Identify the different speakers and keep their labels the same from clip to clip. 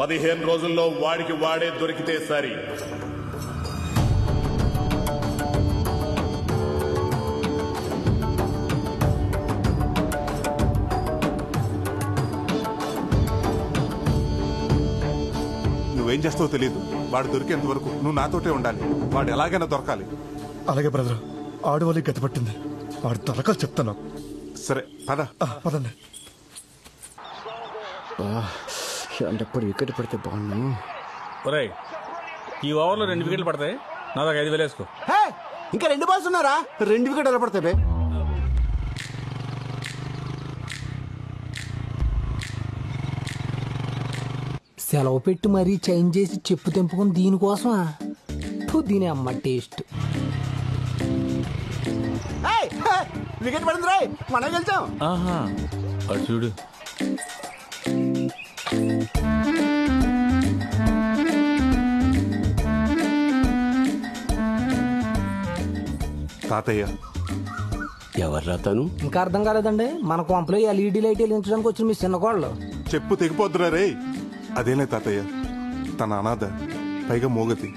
Speaker 1: 15 రోజుల్లో వాడికి వాడే దొరికితే సరి.
Speaker 2: నువ్వేం చేస్తావో తెలియదు. వాడు దొరికేంత వరకు నువ్వు నాతోటే ఉండాలి. వాడు ఎలాగైనా దొరకాలి.
Speaker 3: అలాగే బ్రదర్. ఆడవాళ్ళకి గతి పట్టింది. వాడు దొరకాలి చెప్తాను.
Speaker 2: సరే పద.
Speaker 3: పదండి.
Speaker 4: ఎప్పుడు వికెట్ పడితే బాగున్నా.
Speaker 5: ఒరేయ్, ఈ ఓవర్లో 2 వికెట్లు పడతాయి. నా దాకా 5,000 వేసుకో.
Speaker 4: ఇంకా 2 బాల్స్ ఉన్నారా? 2 వికెట్ ఎలా పడతాయి?
Speaker 6: సెలవు పెట్టి మరీ చేంజ్ చేసి చెప్పు తెంపుకుని దీనికోసమా? దీని అమ్మ టేస్ట్.
Speaker 4: వికెట్ పడింది రాయ్, మనం గెలిచాం.
Speaker 5: అటు చూడు.
Speaker 2: తాతయ్య
Speaker 4: ఎవర్రా తను?
Speaker 6: ఇంకా అర్థం కాలేదండి. మన కొంపలో LED లైట్ వెలిగించడానికి వచ్చిన మీ చిన్న కోళ్ళు.
Speaker 2: చెప్పు తెగిపోద్దురా రే. అదేలే తాతయ్య, తన అనాథ, పైగా మోగతి,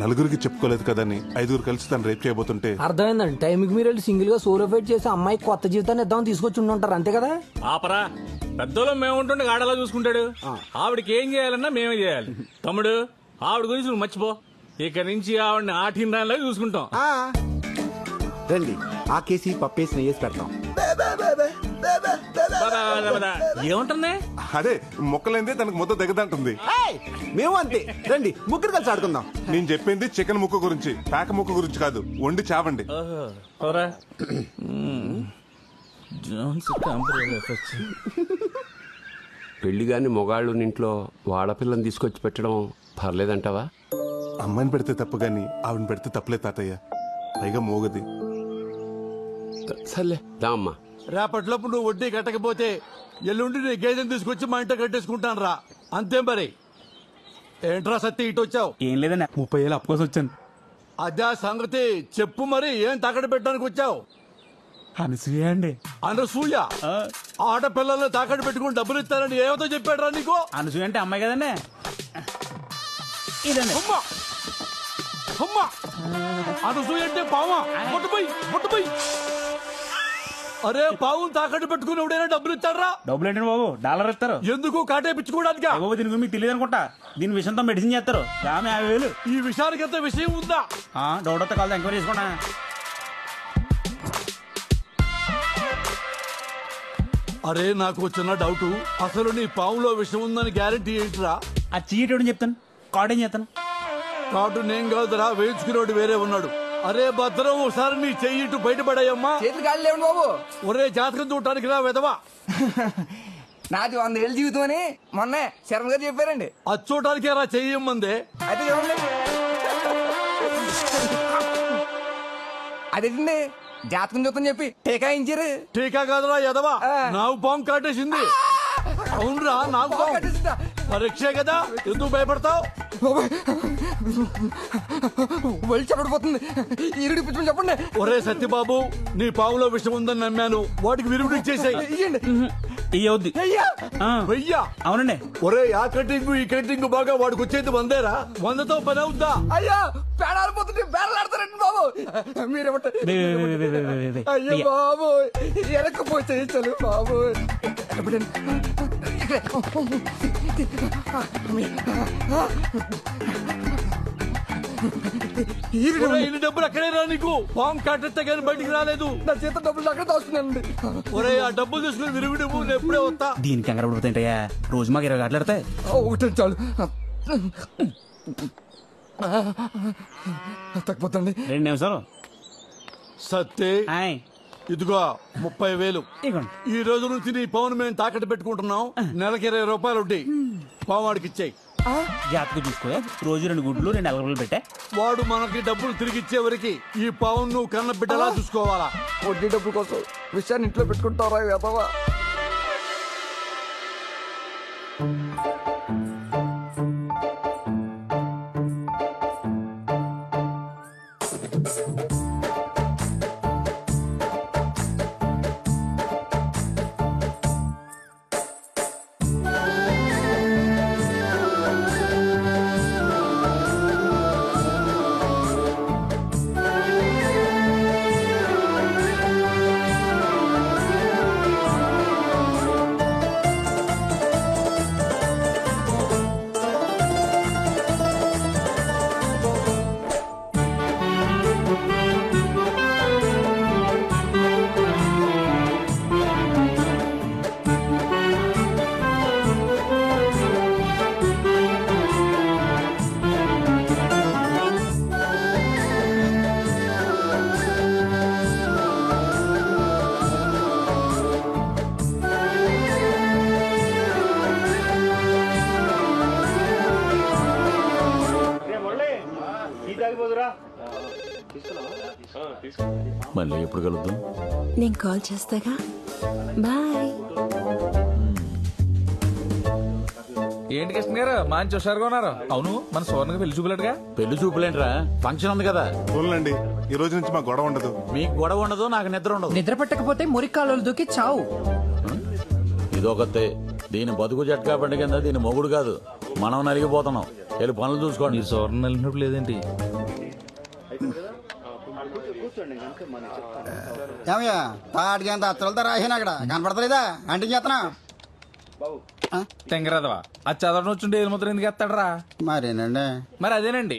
Speaker 2: నలుగురికి చెప్పుకోలేదు కదని 5గురు కలిసి తను రేప్ చేయబోతుంటే.
Speaker 6: అర్థమైందండి. టైంకి మీరు వెళ్ళి సింగిల్ గా సోలో ఫైట్ చేసి అమ్మాయి కొత్త జీవితాన్ని ఇద్దామని తీసుకొచ్చి ఉంటారు, అంతే కదా?
Speaker 5: ఆపరా, పెద్దలో మేము ఉంటుండే గాడలా చూసుకుంటాడు. ఆవిడకి ఏం చేయాలన్నా మేమే చేయాలి. తమ్ముడు, ఆవిడ గురించి నువ్వు మర్చిపో. ఇక నుంచి ఆవిడని ఆటిన దానిలాగా చూసుకుంటాం.
Speaker 4: రండి, ఆ కేసి పప్పేసి నెయ్యేసి పెడతాం.
Speaker 5: ఏముంటుంది?
Speaker 2: అదే మొక్కలైందే తనకు మొత్తం దగ్గదంటుంది.
Speaker 4: మేము అంతే. రండి, ముగ్గురు కలిసి ఆడుకుందాం.
Speaker 2: నేను చెప్పింది చికెన్ ముక్క గురించి, పేక ముక్క గురించి కాదు. వండి చావండి.
Speaker 7: పెళ్లి గాని మొగాళ్ళు ఇంట్లో వాడపిల్లని తీసుకొచ్చి పెట్టడం పర్లేదంటావా?
Speaker 2: అమ్మాయిని పెడితే తప్పు గాని ఆవిడని పెడితే తప్పులే తాతయ్య. పైగా మోగది.
Speaker 7: సర్లే దా అమ్మా.
Speaker 8: రేపటిలోపు నువ్వు వడ్డీ కట్టకపోతే ఎల్లుండి నీ గేదెని తీసుకొచ్చి మా ఇంట కట్టేసుకుంటాను రా. అంతే మరి. ఏంట్రా సత్తి ఇటు వచ్చావు?
Speaker 5: ఏం లేదన్నా, 30,000 అప్పు కోసం వచ్చాను.
Speaker 8: అదే సంగతి చెప్పు మరి. ఏం తాకట్టు పెట్టడానికి వచ్చావు?
Speaker 5: అనసూయ అండి.
Speaker 8: అనసూయ? ఆడపిల్లల్ని తాకట్టు పెట్టుకుని డబ్బులు ఇస్తారని ఏమతో చెప్పాడు రా నీకు?
Speaker 5: అనసూయ అంటే అమ్మాయి కదండి. ఇదండి.
Speaker 8: అమ్మా, అనసూయ అంటే పావా? ముట్టుపోయి. అరే, పావు తాకట్టు పెట్టుకుని ఎవడైనా డబ్బులు ఇస్తారా?
Speaker 5: డబ్బులు ఏంటండి బాబు, $1 ఇస్తారు.
Speaker 8: ఎందుకు? కాటేపించుకోవడానికి?
Speaker 5: దీని గురించి మీకు తెలియదు అనుకుంటా. దీని విషయంతో మెడిసిన్ చేస్తారు. 50,000.
Speaker 8: ఈ విషయానికి ఎంత విషయం ఉందా?
Speaker 5: డౌట్ వస్తే కాదు, ఎంక్వైరీ చేసుకుంటా.
Speaker 8: అరే, నాకు చిన్న డౌట్. అసలు నీ పావులో విషయం ఉందని గ్యారెంటీ ఏంటిరా?
Speaker 5: ఆ చీటి చెప్తాను, కార్డు ఏం చేస్తాను.
Speaker 8: కార్డు నేను కాదురా, వేయించుకునేవాడు వేరే ఉన్నాడు. అరే భద్రం, ఒకసారి నీ చెయ్యి ఇటు బయటపడాయమ్మా.
Speaker 6: చేతులు కాళ్ళు లేవండి బాబు.
Speaker 8: ఒరే, జాతకం చూడటానికి రా వెదవా.
Speaker 6: నాది 100 ఏళ్ళ జీవితం అని మొన్న శర్మ గారు చెప్పారండి.
Speaker 8: అది చూడటానికే రా చెయ్యమ్మందే.
Speaker 6: అయితే చూడండి. అదేండి, జాతకం చూద్దాం చెప్పి టీకా ఇచ్చారు.
Speaker 8: టీకా కాదురా ఎదవా, నాకు పాము కాటేసింది. అవునరా, నాకు పరీక్షే కదా, ఎందుకు భయపడతావు?
Speaker 6: వెళ్ళి చెప్పడిపోతుంది. ఈరుడి పిచ్చి చెప్పండి.
Speaker 8: ఒరే సత్యబాబు, నీ పావులో విషయం ఉందని నమ్మాను. వాటికి విరుగుడు ఇచ్చేసాయి. వెయ్యా?
Speaker 5: అవునండి.
Speaker 8: ఒరే, ఆ కటింగ్ ఈ కటింగ్ బాగా వాడికి వచ్చేది 100రా. 100తో పని అవుద్దా?
Speaker 6: అయ్యా, పేడాలిపోతుంటే బేడలాడతారండి బాబు. మీరేమంటారు? అయ్యో బాబు, వెనక్కిపోతే చలు బాబు.
Speaker 8: ఇన్ని డబ్బులు అక్కడే రా నీకు. పాము కాటెత్తే కానీ బయటికి రాలేదు.
Speaker 6: నా చేత డబ్బులు అక్కడ దాస్తున్నానండి.
Speaker 8: ఒరే, ఆ డబ్బులు తీసుకుని విరుగుడు నేను ఎప్పుడే వస్తా.
Speaker 5: దీనికి కంగారు పడిపోతాయంటయ్యా, రోజు మాకు 20 గంటలు ఆడతాయి.
Speaker 6: ఒకటి చాలు. తగ్గిపోతండి.
Speaker 5: 2 నిమిషాలు.
Speaker 8: సత్తే, ఇదిగో 30,000. ఈ రోజు నుంచి నీ పవన్ మేము తాకట్టు పెట్టుకుంటున్నాం. నెలకి 20 రూపాయలు ఉంటాయి. పావాడికి ఇచ్చాయి.
Speaker 5: జాతకు చూసుకో. రోజు 2 గుడ్లు 2 ఎలగలు పెట్టా.
Speaker 8: వాడు మనకి డబ్బులు తిరిగి ఇచ్చే వరకు ఈ పవన్ నువ్వు కన్న బిడ్డలా చూసుకోవాలా.
Speaker 6: వడ్డీ డబ్బుల కోసం విషయాన్ని ఇంట్లో పెట్టుకుంటారా వెదవా?
Speaker 9: మళ్ళీ ఎప్పుడు కలుద్దాం?
Speaker 10: నేను కాల్ చేస్తాగా. బాయ్.
Speaker 5: ఏంటి కృష్ణ గారు మంచి హుషారుగా ఉన్నారు? అవును, మన సోర్ణకి పెళ్లి చూపులేటుగా.
Speaker 9: పెళ్లి చూపులేంట్రా, ఫంక్షన్ ఉంది కదా.
Speaker 2: చూడండి, ఈ రోజు నుంచి మాకు గొడవ ఉండదు.
Speaker 9: మీకు గొడవ ఉండదు, నాకు నిద్ర ఉండదు.
Speaker 6: నిద్ర పట్టకపోతే మురికాలు దూకి చావు.
Speaker 9: ఇదొకతే. దీని బతుకు జట్కా పండుగ కింద దీని మొగుడు కాదు, మనం నలిగిపోతున్నాం. వెళ్ళి పనులు చూసుకోండి.
Speaker 5: సోర్ణ నలిగినప్పుడు లేదేంటి?
Speaker 11: ఏమయ్యా తాటికి అంత అత్తలతో రాసాను అక్కడ కనపడతలేదా? అంటే చేస్తున్నా
Speaker 5: తెంగరాదవా, అది చదవడం వచ్చుంటే ఏది ముద్ర ఎందుకు ఎత్తాడరా?
Speaker 11: మరేనండి.
Speaker 5: మరి అదేనండి.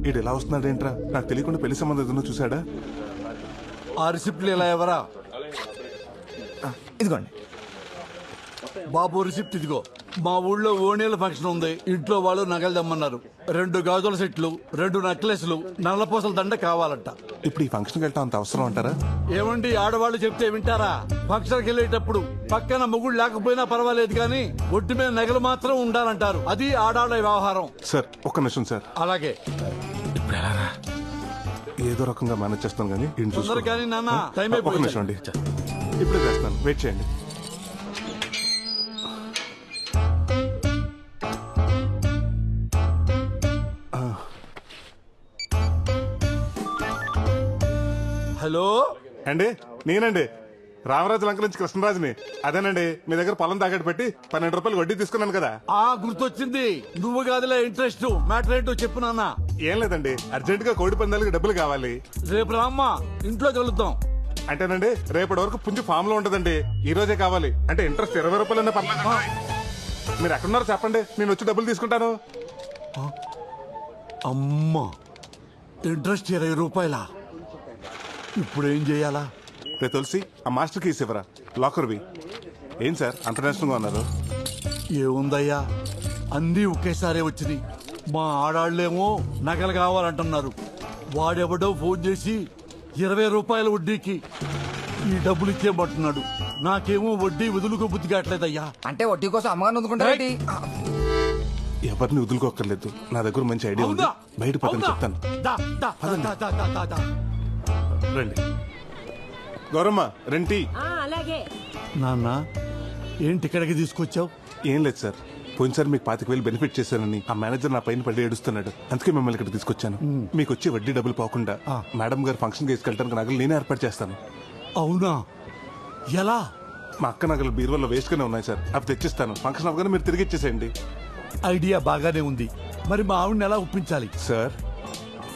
Speaker 2: ఈడు ఎలా వస్తున్నాడేంట్రా? నాకు తెలియకుండా పెళ్లి సంబంధం ఏదైనా చూసాడా?
Speaker 8: ఆ రిసిప్ట్లు ఇలా ఎవరా?
Speaker 3: ఇదిగోండి
Speaker 8: బాబు రిసిప్ట్ ఇదిగో. మా ఊళ్ళో ఓణీల ఫంక్షన్ ఉంది. ఇంట్లో వాళ్ళు నగలు దమ్మన్నారు. 2 గాజుల సెట్లు, 2 నెక్లెస్లు, నల్లపూసల దండ కావాలంట.
Speaker 2: ఇప్పుడు ఈ ఫంక్షన్కి వెళ్తా అంత అవసరం అంటారా?
Speaker 8: ఏమండి, ఆడవాళ్ళు చెప్తే వింటారా? ఫంక్షన్కి వెళ్ళేటప్పుడు పక్కన మొగుడు లేకపోయినా పర్వాలేదు కానీ ఒడ్డు మీద నగలు మాత్రం ఉండాలంటారు. అది ఆడాళ్ళ వ్యవహారం.
Speaker 2: సార్ ఒక్క నిమిషం సార్.
Speaker 8: అలాగే.
Speaker 2: ఏదో రకంగా మేనేజ్ చేస్తాను కానీ
Speaker 8: తొందర కానీ నాన్న, టైం
Speaker 2: ఒక్క నిమిషం అండి, ఇప్పుడే చేస్తాను, వెయిట్ చేయండి.
Speaker 8: హలో
Speaker 2: అండి, నేనండి రామరాజు లంక నుంచి కృష్ణరాజుని. అదేనండి, మీ దగ్గర పొలం తాకట్టు పెట్టి 12 రూపాయలు వడ్డీ తీసుకున్నాను కదా.
Speaker 8: గుర్తొచ్చింది. నువ్వు కాదులే ఇంట్రెస్ట్. మ్యాటర్ ఏంటో చెప్పు నాన్న.
Speaker 2: ఏం లేదండి, అర్జెంట్ గా కోడి పందాలకి డబ్బులు కావాలి.
Speaker 8: రేపు రామ్మా, ఇంట్లో కలుద్దాం.
Speaker 2: అంటేనండి, రేపటి వరకు పుంజు ఫామ్ లో ఉంటదండి. ఈ రోజే కావాలి. అంటే ఇంట్రెస్ట్ 20 రూపాయలన్నా పర్లేదు. మీరు ఎక్కడున్నారో చెప్పండి, నేను వచ్చి డబ్బులు తీసుకుంటాను.
Speaker 8: అమ్మా, ఇంట్రెస్ట్ 20 రూపాయలా? ఇప్పుడు ఏం చేయాలా?
Speaker 2: రే తులసి, ఆ మాస్టర్ కీస్ ఇవ్వరా, లాకర్వి. ఏం సార్ అంత నేషనల్ గా ఉన్నారు?
Speaker 8: ఏముందయ్యా, అన్నీ ఒకేసారి వచ్చినాయి. మా ఆడాళ్ళేమో నగలు కావాలంటున్నారు. వాడెవడో ఫోన్ చేసి 20 రూపాయల వడ్డీకి ఈ డబ్బులు ఇచ్చేయమంటున్నాడు. నాకేమో వడ్డీ వదులుకో బుద్ధి కావట్లేదయ్యా.
Speaker 6: అంటే వడ్డీ కోసం అమ్మగారిని వదులుకుంటారేంటి?
Speaker 2: ఎవరిని వదులుకోక్కర్లేదు, నా దగ్గర మంచి ఐడియా ఉంది. బయట పక్కన చెప్తాను. రండి గౌరమ్మ, రెంటి.
Speaker 8: నాన్న, ఏంటి ఇక్కడికి తీసుకొచ్చావు?
Speaker 2: ఏం లేదు సార్, పోయినసారి మీకు 25,000 బెనిఫిట్ చేశానని ఆ మేనేజర్ నా పైన పడి ఏడుస్తున్నాడు. అందుకే మిమ్మల్ని ఇక్కడ తీసుకొచ్చాను. మీకు వచ్చే వడ్డీ డబ్బులు పోకుండా మేడం గారు ఫంక్షన్ తీసుకెళ్ళడానికి నగలు నేనే ఏర్పాటు చేస్తాను.
Speaker 8: అవునా? ఎలా?
Speaker 2: మా అక్క నగలు బీరువాలో వేస్ట్ గానే ఉన్నాయి సార్, అవి తెచ్చిస్తాను. ఫంక్షన్ అవగానే మీరు తిరిగి ఇచ్చేసేయండి.
Speaker 8: ఐడియా బాగానే ఉంది. మరి మా ఆవిడని ఎలా ఒప్పించాలి?
Speaker 2: సార్,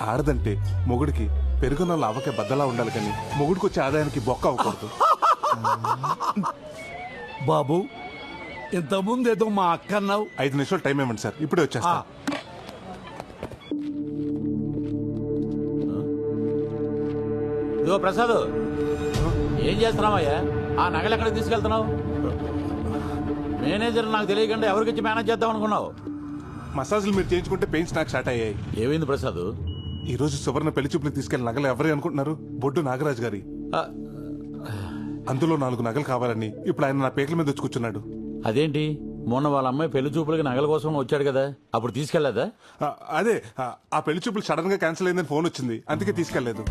Speaker 2: ఆడదంటే మొగుడికి పెరుగున్న లావకే బద్దలా ఉండాలి కానీ మొగుడికి వచ్చే ఆదాయానికి బొక్క అవ్వకూడదు.
Speaker 8: బాబు, ఇంతకుముందు ఏదో మా అక్క అన్నావు.
Speaker 2: 5 నిమిషాలు టైం ఇవ్వండి సార్, ఇప్పుడే వచ్చేస్తా.
Speaker 9: ఇదిగో ప్రసాద్, ఏం చేస్తున్నావయ్యా? ఆ నగలు ఎక్కడికి తీసుకెళ్తున్నావు? మేనేజర్ నాకు తెలియకుండా ఎవరికిచ్చి మేనేజ్ చేద్దాం అనుకున్నావు?
Speaker 2: మసాజులు మీరు చేయించుకుంటే పెయిన్స్ నాకు స్టార్ట్ అయ్యాయి.
Speaker 9: ఏమైంది ప్రసాద్?
Speaker 2: ఈ రోజు సువర్ణ పెళ్లి చూపులకు తీసుకెళ్లిన నగలు ఎవరి అనుకుంటున్నారు? బొడ్డు నాగరాజు గారి. అందులో 4 నగలు కావాలని ఇప్పుడు ఆయన నా పేకల మీద వచ్చి కూర్చున్నాడు.
Speaker 9: అదేంటి, మొన్న వాళ్ళ అమ్మాయి పెళ్లి చూపులకి నగల కోసం వచ్చాడు కదా, అప్పుడు తీసుకెళ్లేదా?
Speaker 2: అదే, ఆ పెళ్లి చూపులు సడన్ గా క్యాన్సిల్ అయిందని ఫోన్ వచ్చింది, అందుకే తీసుకెళ్లేదు.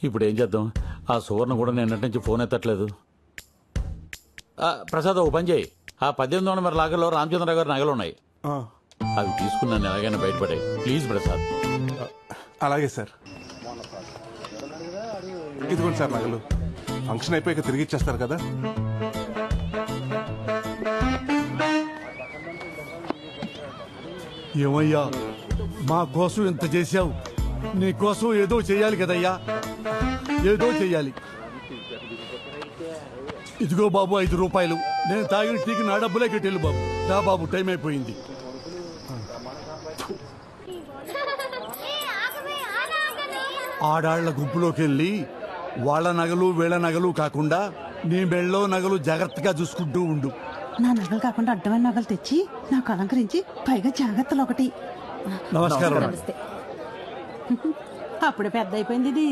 Speaker 9: ఇప్పుడు ఏం చేద్దాం? ఆ సువర్ణ కూడా నిన్నటి నుంచి ఫోన్ ఎత్తట్లేదు. ప్రసాద్, ఓ పని చేయి. ఆ 1800 లాగర్లో రామచంద్రరావు గారి నగలు ఉన్నాయి, అవి తీసుకున్నాను ఎలాగైనా బయటపడాయి. ప్లీజ్ ప్రసాద్.
Speaker 2: అలాగే సార్. ఇదిగోండి సార్ నగలు. ఫంక్షన్ అయిపోయాక తిరిగి ఇచ్చేస్తారు కదా.
Speaker 8: ఏమయ్యా, మా కోసం ఇంత చేశావు, నీ కోసం ఏదో చెయ్యాలి కదయ్యా, ఏదో చెయ్యాలి. ఇదిగో బాబు 5 రూపాయలు. నేను తాగిన టీకి నా డబ్బులే కట్టేళ్ళు బాబు. రా బాబు, టైం అయిపోయింది. ఆడాళ్ల గుంపులోకి వెళ్ళి వాళ్ళ నగలు వీళ్ళ నగలు కాకుండా నీ మెళ్ళో నగలు జాగ్రత్తగా చూసుకుంటూ ఉండు.
Speaker 12: నా నగలు కాకుండా అడ్డమైన నగలు తెచ్చి నాకు అలంకరించి పైగా జాగ్రత్తలు ఒకటి.
Speaker 8: నమస్కారం.
Speaker 12: అప్పుడు పెద్ద అయిపోయింది ఇది.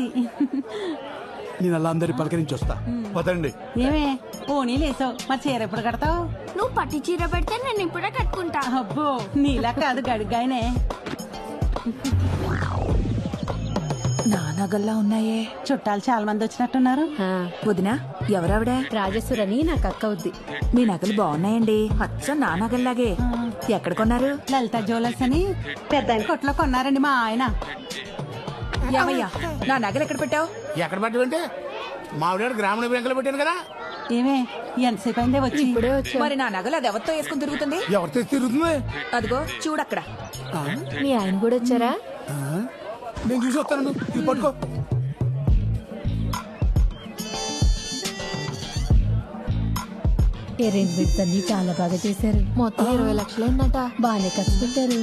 Speaker 8: నేను అలా అందరి పలకరించి వస్తా. పదండి.
Speaker 12: ఏమే ఓనీ లేసావు, మరి చీర ఎప్పుడు కడతావు?
Speaker 13: నువ్వు పట్టు చీర పెడితే నేను ఇప్పుడే కట్టుకుంటా.
Speaker 12: అబ్బో నీలా కాదు, గడిగాయనే.
Speaker 14: నా నగల్లా ఉన్నాయే.
Speaker 12: చుట్టాలు చాలా మంది వచ్చినట్టున్నారు.
Speaker 14: వదినా, ఎవరావిడ?
Speaker 10: రాజేశ్వరని నాకు అక్క అవుద్ది.
Speaker 14: మీ నగలు బాగున్నాయండి, అచ్చం నా నగల్లాగే. ఎక్కడ కొన్నారు?
Speaker 12: లలిత జ్యువెలర్స్ అని పెద్ద కొట్లో కొన్నారండి మా ఆయన.
Speaker 14: ఏమయ్యా, నా నగలు ఎక్కడ పెట్టావు?
Speaker 11: ఎక్కడ పెట్టమంటే మావిడ గ్రామీణ బ్యాంకులో పెట్టాను కదా.
Speaker 12: ఏమే ఎంతసేపు అయిందే వచ్చి?
Speaker 14: మరి నా నగలు అది ఎవరితో వేసుకుని తిరుగుతుంది?
Speaker 11: ఎవరితో తిరుగుతుంది?
Speaker 14: అదిగో చూడక్కడ.
Speaker 10: మీ ఆయన కూడా వచ్చారా?
Speaker 11: నేను చూసి వస్తాను, ఇది పట్టుకో.
Speaker 10: అరేంజ్మెంట్స్ అన్ని చాలా బాగా చేశారు. మొత్తం 20 లక్షలు అయిందట. బాగానే ఖర్చు పెట్టారు.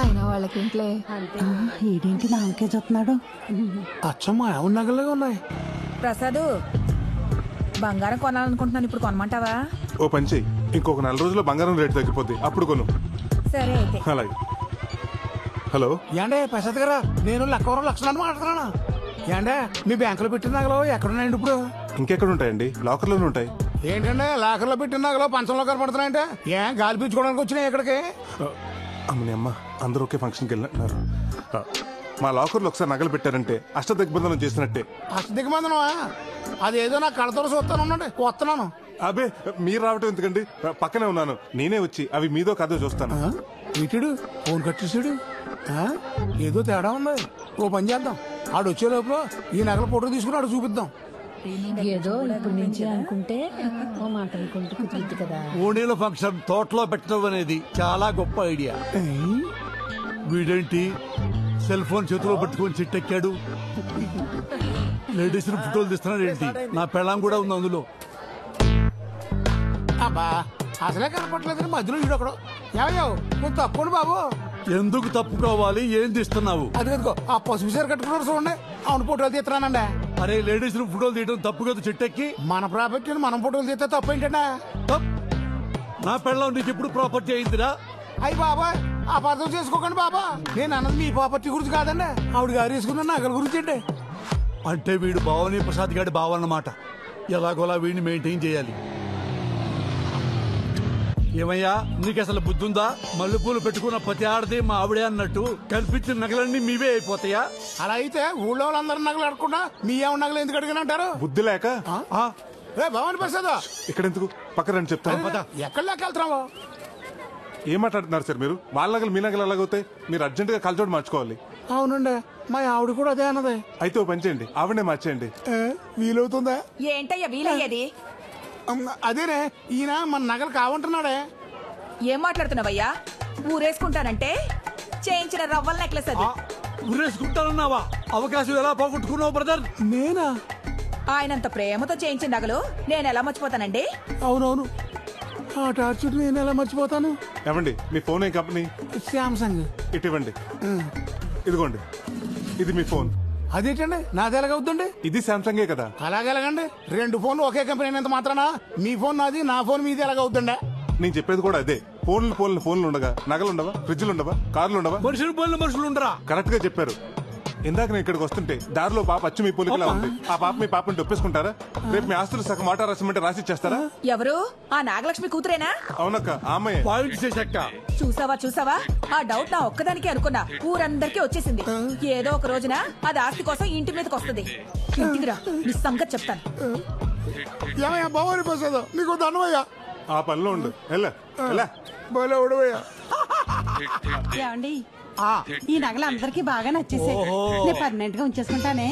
Speaker 10: ఆయన వాళ్ళకి ఇంట్లో
Speaker 12: ఈడేంటి నాకే చూస్తున్నాడు?
Speaker 11: అచ్చమ్మా ఎవరి నగలుగా ఉన్నాయి.
Speaker 14: ప్రసాదు, బంగారం కొనాలనుకుంటున్నాను, ఇప్పుడు కొనమంటావా?
Speaker 2: ఓ పని చెయ్యి, ఇంకొక 4 రోజుల్లో బంగారం రేటు తగ్గిపోద్ది, అప్పుడు కొను.
Speaker 14: సరే అయితే.
Speaker 2: అలాగే. హలో
Speaker 11: ఏండే ప్రసాద్ గారా, నేను లక్షణాన్ని మాట్లాడుతున్నాను. ఏండే మీ బ్యాంకులో పెట్టిన నగలు ఎక్కడున్నాయండి ఇప్పుడు?
Speaker 2: ఇంకెక్కడ ఉంటాయండి, లాకర్లోనే ఉంటాయి.
Speaker 11: ఏంటంటే లాకర్లో పెట్టిన నగలు పంచంలో కనపడుతున్నాయంటే ఏం గాలి పీల్చుకోవడానికి వచ్చినాయి ఇక్కడికి?
Speaker 2: అమ్మని అమ్మ, అందరూ ఒకే ఫంక్షన్కి వెళ్ళినట్టున్నారు. మా లాకర్లో ఒకసారి నగలు పెట్టారంటే అష్టదిగ్బంధనం చేసినట్టే.
Speaker 11: అష్టదిగ్బంధనమా? అదేదో నాకు కడతో చూస్తాను, ఉండండి వస్తున్నాను.
Speaker 2: అబే మీరు రావటం ఎందుకండి, పక్కనే ఉన్నాను, నేనే వచ్చి అవి మీదో కదో చూస్తాను.
Speaker 11: వీటుడు ఫోన్ కట్ చేసాడు, ఏదో తేడా ఉంది. ఓ పని చేద్దాం, ఆడు వచ్చే లోపల ఈ నగల ఫోటో తీసుకుని ఆడు చూపిద్దాం.
Speaker 10: ఏదో ఇప్పుడు నుంచి అనుకుంటే ఓ మాట అనుకుంటే కుదురుద్ది కదా.
Speaker 8: ఓణీల ఫంక్షన్ తోటలో పెట్టడం అనేది చాలా గొప్ప ఐడియా. వీడేంటి సెల్ ఫోన్ చేతిలో పట్టుకొని చెట్టెక్కాడు? లేడీస్ ఫోటోలు తీస్తున్నాడు ఏంటి? నా పెళ్ళాం కూడా ఉంది అందులో.
Speaker 11: అబ్బా అసలే కనపట్లేదు, మధ్యలో వీడు ఒకడు. ఏమయ్యావు కొంత తప్పండి బాబు.
Speaker 8: ఎందుకు తప్పుకోవాలి? ఏం తీస్తున్నావు?
Speaker 11: అది కదుకో ఆ పసుపు సీర కట్టుకున్నారు చూడండి, అవును ఫోటోలు తీస్తున్నానండి.
Speaker 8: అరే లేడీస్ ఫోటోలు తీయడం తప్పు కదా చెట్టెక్కి?
Speaker 11: మన ప్రాపర్టీని మనం ఫోటోలు తీస్తే తప్పు ఏంటంటే?
Speaker 8: నా పెళ్ళం నీకు ఎప్పుడు ప్రాపర్టీ అయిందిరా?
Speaker 11: అయ్యి బాబా అపార్థం చేసుకోకండి బాబా, నేను అన్నది మీ ప్రాపర్టీ గురించి కాదండి, ఆవిడ గారు వేసుకున్న నగల గురించి అండి.
Speaker 8: అంటే వీడు భావని ప్రసాద్ గారి బావన్నమాట. ఎలాగోలా వీడిని మెయింటైన్ చేయాలి. ఏమయ్యా, నీకు అసలు బుద్ధుందా? మల్లెపూలు పెట్టుకున్న ప్రతి ఆడది మా ఆవిడే అన్నట్టు కల్పించిన నగలన్నీ మీవే అయిపోతాయా?
Speaker 11: అలా అయితే ఊళ్ళో వాళ్ళందరూ నగలు అడగకుండా మీ ఏమన్నా నగలు ఎందుకు అడిగినంటారు?
Speaker 2: బుద్ధి లేక.
Speaker 11: భవాని ప్రసాద్
Speaker 2: ఇక్కడ ఎందుకు, పక్కన చెప్తాను.
Speaker 11: ఎక్కడ వెళ్తున్నావు?
Speaker 2: ఏం మాట్లాడుతున్నారు సార్ మీరు? వాళ్ళ నగలు మీ నగలు ఎలాగవుతాయి? మీరు అర్జెంట్ గా కలచోడు మార్చుకోవాలి.
Speaker 11: అవునండి, మా ఆవిడ కూడా అదే అన్నది.
Speaker 2: అయితే ఓ పని చేయండి, ఆవిడనే మార్చేయండి.
Speaker 11: వీలవుతుందా?
Speaker 14: ఏంటయ్యా వీలయ్యేది?
Speaker 11: అదేనే, ఈయన మన నగలు కావంటున్నాడే.
Speaker 14: ఏం మాట్లాడుతున్నావయ్యా? ఊరేసుకుంటానంటే చేయించిన రవ్వల నెక్లెస్ అది.
Speaker 8: ఊరేసుకుంటానన్నావా? అవకాశం ఎలా పోగొట్టుకున్నావు బ్రదర్?
Speaker 11: నేనా?
Speaker 14: ఆయనంత ప్రేమతో చేయించిన నగలు నేను ఎలా మర్చిపోతానండి?
Speaker 11: అవునవును, ఆ టార్చర్ నేను ఎలా మర్చిపోతాను.
Speaker 2: ఏమండి మీ ఫోన్ ఏ కంపెనీ?
Speaker 11: శాంసంగ్.
Speaker 2: ఇటు ఇవ్వండి. ఇదిగోండి, ఇది మీ ఫోన్.
Speaker 11: అదేంటండి నాది ఎలాగవుద్దండి?
Speaker 2: ఇది శాంసంగే కదా.
Speaker 11: అలాగెలాగండి? 2 ఫోన్లు ఒకే కంపెనీ అయినంత మాత్రాన మీ ఫోన్ నాది, నా ఫోన్ మీది ఎలాగవుతుండే?
Speaker 2: నేను చెప్పేది కూడా అదే. ఫోన్లు ఉండగా నగలు ఉండవా? ఫ్రిడ్జ్లు ఉండవా? కార్లు ఉండవా?
Speaker 8: మనుషులు ఉండరా?
Speaker 2: కరెక్ట్ గా చెప్పారు. ఇందాక నేను ఇక్కడికి వస్తుంటే దారిలో పాప అచ్చు మీ పోలికలా ఉంది. ఆ పాప మీ పాపని ఒప్పేసుకుంటారా? రేపు మీ ఆస్తులు సగం మాట రాసిమంటే రాసి ఇచ్చేస్తారా?
Speaker 14: ఎవరు? ఆ నాగలక్ష్మి కూతురేనా?
Speaker 2: అవునక్క, ఆమె.
Speaker 14: చూసావా, ఆ డౌట్ నా ఒక్కదానికి అనుకున్నా, ఊరందరికీ వచ్చేసింది. ఏదో ఒక రోజున అది ఆస్తి కోసం ఇంటి మీదకి వస్తుంది. ఇంటికి రా, నీ సంగతి చెప్తాను.
Speaker 11: ఏమయ్యా భవాని ప్రసాద్, నీకు దండమయ్యా.
Speaker 2: ఆ పనిలో ఉండు.
Speaker 12: ఏమండి, ఈ నగలు అందరికి బాగా నచ్చేసాయి. నేను పర్మనెంట్ గా ఉంచేసుకుంటానే.